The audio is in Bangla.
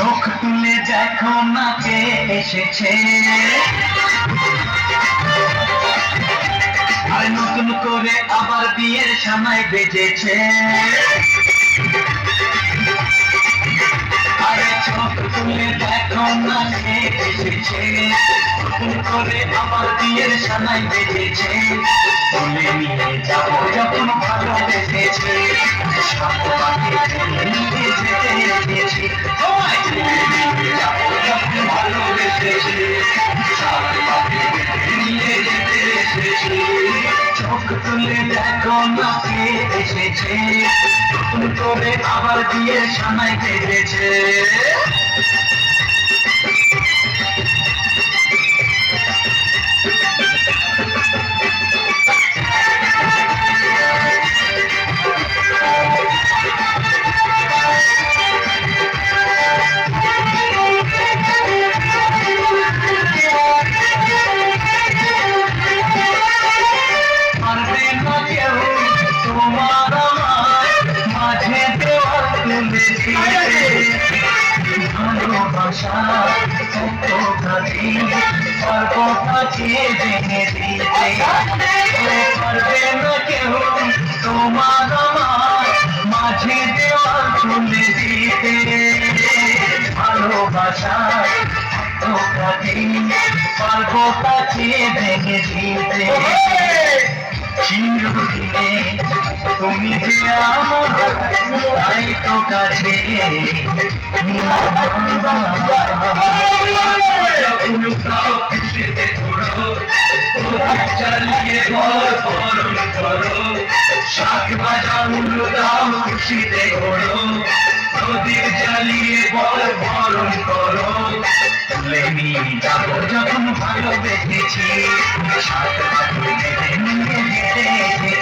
চোখ তুলে দেখো না কে এসেছে, আর নতুন করে আবার বিয়ের সানাই বেজেছে। আরে চোখ তুলে দেখো না কে এসেছে, নতুন করে আবার বিয়ের সানাই বেজেছে। তুলে নিয়ে যাবো যখন ভালোবেসেছে, সাত পাখি নিয়ে যেতে রেখেছি। তুলে নিয়ে যাবো যখন ভালোবেসেছে, সাত পাখি নিয়ে যেতে রেখেছি। চোখ তুলে দেখো না কে এসেছে, নতুন করে আবার বিয়ের সানাই বেজেছে। ভালোবাসা সর্বপাখি ভেঙে দিতে পারবে না কেউ, তোমার আমার মাঝে দেওয়াল তুলে দিতে। ভালোবাসা সর্বপাখি ভেঙে দিতে। চিরদিনে তুমি যে আমার তাই তো কাছে চালিয়ে বরণ করো, শাক ভাজা উল্লু দাও খুশিতে ঘোরো, প্রদীপ জ্বালিয়ে বরণ করো। তুলে নিয়ে যাবো যখন ভালোবেসেছি, সাত পাখি নিয়ে যেতে